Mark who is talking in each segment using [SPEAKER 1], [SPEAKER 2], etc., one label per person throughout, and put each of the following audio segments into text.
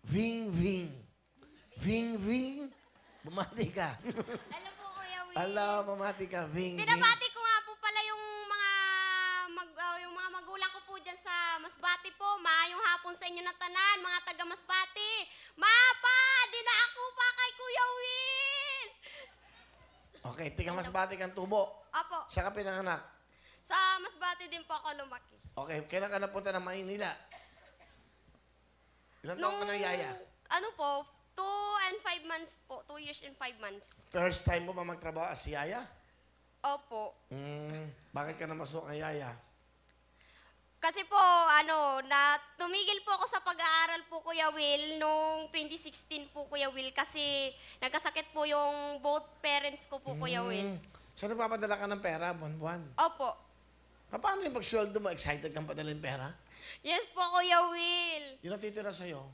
[SPEAKER 1] Ving, Ving. Ving, Ving. Bumati ka.
[SPEAKER 2] Alam po, Kuya Will.
[SPEAKER 1] Alam, bumati ka. Ving, Ving.
[SPEAKER 2] Pinabati ko nga po pala yung mga magulang ko po dyan sa Masbate po. Maayong hapon sa inyo na tanan, mga taga Masbate. Mapa, di na ako pa kay Kuya Will.
[SPEAKER 1] Okay, tiga Masbate kang tubo.
[SPEAKER 2] Apo,
[SPEAKER 1] Saan ka pinanganak?
[SPEAKER 2] sa Masbate din po ako lumaki.
[SPEAKER 1] Okay, kailan ka napunta ng Maynila? Ilang taon ka na yaya?
[SPEAKER 2] Ano po, 2 and 5 months po. 2 years and 5 months.
[SPEAKER 1] First time mo ba magtrabaho as yaya?
[SPEAKER 2] Opo.
[SPEAKER 1] Bakit ka na masuk ang yaya?
[SPEAKER 2] Kasi po, tumigil po ako sa pag-aaral po, Kuya Will, noong 2016 po, Kuya Will, kasi nagkasakit po yung both parents ko po, Kuya Will.
[SPEAKER 1] Saan napapadala ka ng pera, buwan-buwan?
[SPEAKER 2] Opo.
[SPEAKER 1] Paano yung pag-sweldo mo? Excited kang padalhin pera?
[SPEAKER 2] Yes po, Kuya Will.
[SPEAKER 1] Yun ang titira sa'yo.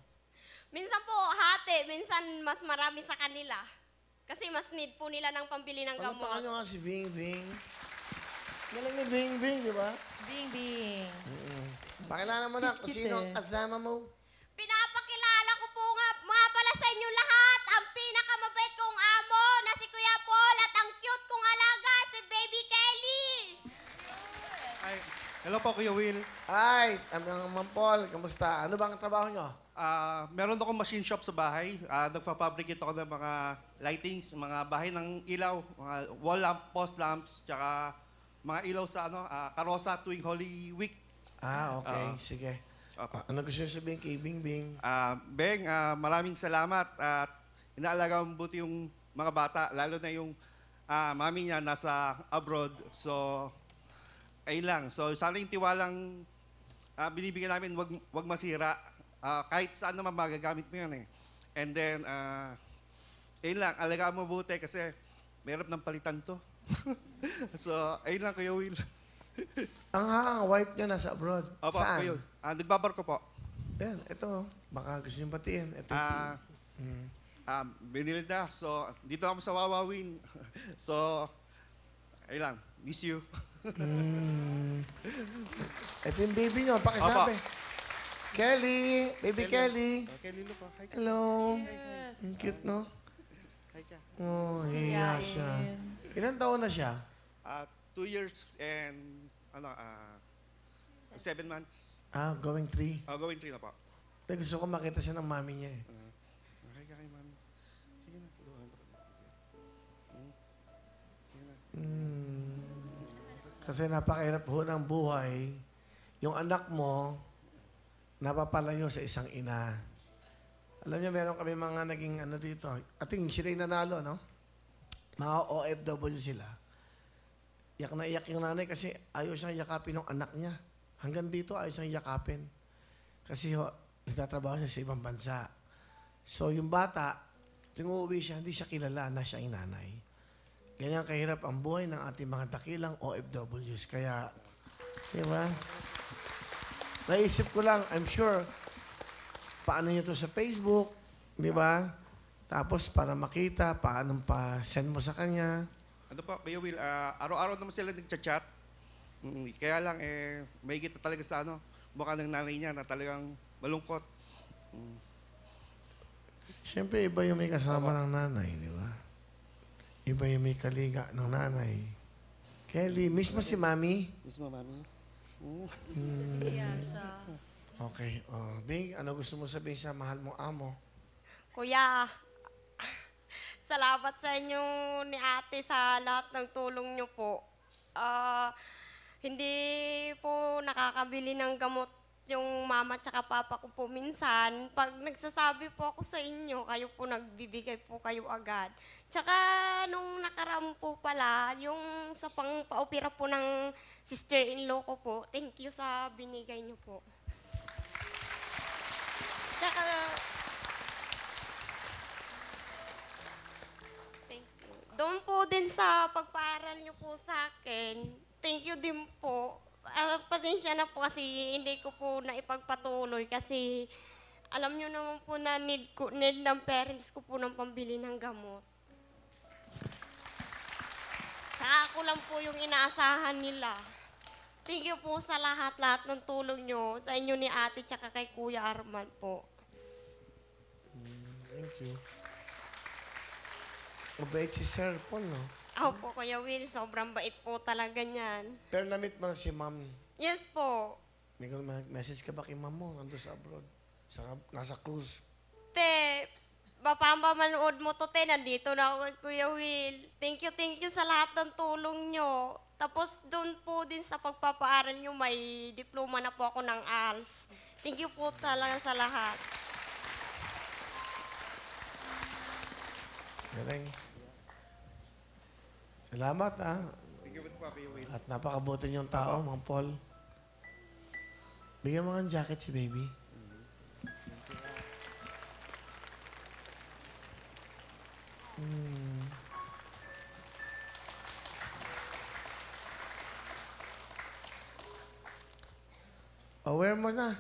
[SPEAKER 2] Minsan po, hati. Minsan, mas marami sa kanila. Kasi mas need po nila ng pambili ng
[SPEAKER 1] Palakpakan
[SPEAKER 2] gamot.
[SPEAKER 1] nyo nga si Ving Ving. Galing ni Ving Ving, di ba?
[SPEAKER 3] Bing, bing.
[SPEAKER 1] Pakilala mo na kung
[SPEAKER 3] Cute
[SPEAKER 1] sino
[SPEAKER 3] eh.
[SPEAKER 1] ang kasama mo.
[SPEAKER 2] Pinapakilala ko po nga pala sa inyo lahat, ang pinakamabait kong amo na si Kuya Paul at ang cute kong alaga, si Baby Kelly.
[SPEAKER 4] Ay, hello po, Kuya Will.
[SPEAKER 1] Ay, Ma'am Paul, kamusta? Ano bang trabaho nyo?
[SPEAKER 4] Meron akong machine shop sa bahay. Nagpa-fabricate ako ng mga lightings, mga bahay ng ilaw, mga wall lamp, post lamps, tsaka mga ilaw sa karosa tuwing Holy Week.
[SPEAKER 1] Okay, sige.
[SPEAKER 4] Opo.
[SPEAKER 1] Ano gusto nyo sabihin kay Bing Bing?
[SPEAKER 4] Beng, maraming salamat at inaalaga mo buti yung mga bata, lalo na yung mami niya nasa abroad. So, ayun lang. So, sana yung tiwalang binibigyan namin, wag masira. Kahit saan naman magagamit mo yan eh. And then, ayun lang, alagaan mo buti kasi mahirap ng palitan to. So, ayun lang, Kuya Will.
[SPEAKER 1] Ang wife niya nasa abroad.
[SPEAKER 4] Opo,
[SPEAKER 1] Saan?
[SPEAKER 4] Kuya. Nagbabarko po.
[SPEAKER 1] Yan, ito. Baka gusto nyo batiin. Ito.
[SPEAKER 4] Benilda, so dito ako sa Wawawin. So, ayun lang, miss you.
[SPEAKER 1] Ito yung baby nyo. Pakisabi. Kelly. Baby Kelly.
[SPEAKER 4] Okay, Lilo po. Hi ka.
[SPEAKER 1] Hello. Ang cute, no?
[SPEAKER 4] Hi ka.
[SPEAKER 1] Oh, hiya siya. Ilan taon na siya?
[SPEAKER 4] 2 years and 7 months.
[SPEAKER 1] Going 3.
[SPEAKER 4] Going 3 na po.
[SPEAKER 1] Pero gusto ko makita siya ng mami niya eh.
[SPEAKER 4] Okay ka kay mami. Sige na, tulungan ko. Sige na.
[SPEAKER 1] Kasi napakahirap ho ng buhay. Yung anak mo, napapalayo sa isang ina. Alam niyo, meron kami mga naging dito. I think sila yung nanalo, no? Mga OFW sila. Iyak na iyak yung nanay kasi ayaw siyang yakapin ng anak niya. Hanggang dito ayaw siyang yakapin. Kasi nagtatrabaho siya sa ibang bansa. So yung bata, tuwing uuwi siya, hindi siya kilala na siya yung nanay. Ganyan kahirap ang buhay ng ating mga dakilang OFWs. Kaya, di ba? Naisip ko lang, I'm sure, paano niyo to sa Facebook, di ba? Tapos para makita, paano pa send mo sa kanya.
[SPEAKER 4] Ano po, Kuya Will, araw-araw naman sila nagchat-chat. Kaya lang, may kita talaga sa mukha ng nanay niya na talagang malungkot.
[SPEAKER 1] Siyempre, iba yung may kasama ng nanay, di ba? Iba yung may kaliga ng nanay. Kelly, miss mo si Mami?
[SPEAKER 4] Miss mo, mami?
[SPEAKER 1] Okay. Bing, ano gusto mo sabihin sa mahal mong amo?
[SPEAKER 2] Kuya, salamat sa inyo ni ate sa lahat ng tulong nyo po. Hindi po nakakabili ng gamot yung mama at papa ko po minsan. Pag nagsasabi po ako sa inyo, kayo po nagbibigay po kayo agad. Tsaka nung nakaraan po pala, yung sa pang-paopera po ng sister-in-law ko po, thank you sa binigay nyo po. Tsaka, thank you. Doon po din sa pagpaaral nyo po sa akin, thank you din po. Pasensya na po kasi hindi ko po naipagpatuloy kasi alam nyo naman po na need ng parents ko po ng pambili ng gamot. Saka ako lang po yung inaasahan nila. Thank you po sa lahat ng tulong nyo, sa inyo ni ate tsaka kay Kuya Arman po.
[SPEAKER 1] Thank you. Mabait si Sir Paul, no?
[SPEAKER 2] Ako po, Kuya Will, sobrang bait po talaga niyan.
[SPEAKER 1] Pero na-meet mo na si ma'am.
[SPEAKER 2] Yes po.
[SPEAKER 1] Nicole, message ka ba kay ma'am mo? Nandun sa abroad. Nasa cruise.
[SPEAKER 2] Te, mapapamanood mo to, te. Nandito na ako kay Kuya Will. Thank you sa lahat ng tulong nyo. Tapos doon po din sa pagpapaaral nyo, may diploma na po ako ng ALS. Thank you po talaga sa lahat.
[SPEAKER 1] Galing. Salamat, ha?
[SPEAKER 4] Thank you po, Kuya Will.
[SPEAKER 1] At napakabuti niyong tao, Mang Paul. Bigyan mo nga ng jacket si baby. Aware mo na.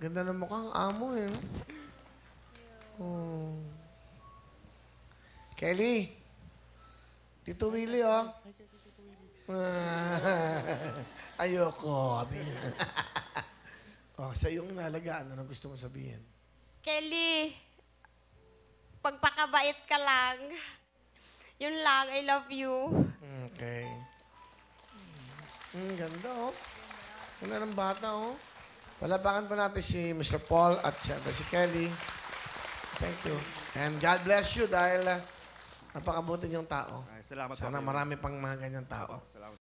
[SPEAKER 1] Ganda ng mukhang amo eh. No? Oh. Kelly. Tito Willie, oh. Ayoko. Sabi niya. Oh, sa iyong nalagaan, ano gusto mo sabihin?
[SPEAKER 2] Kelly, pagpakabait ka lang. Yun lang, I love you.
[SPEAKER 1] Okay. Ganda, oh. Ganda ng bata, oh. Palapakan po natin si Mr. Paul at siyempre si Kelly. Thank you. And God bless you dahil napakabuti niyong tao.
[SPEAKER 4] Ay, salamat po,
[SPEAKER 1] Sana
[SPEAKER 4] Kuya Will.
[SPEAKER 1] marami pang mga ganyang tao.
[SPEAKER 4] Salamat.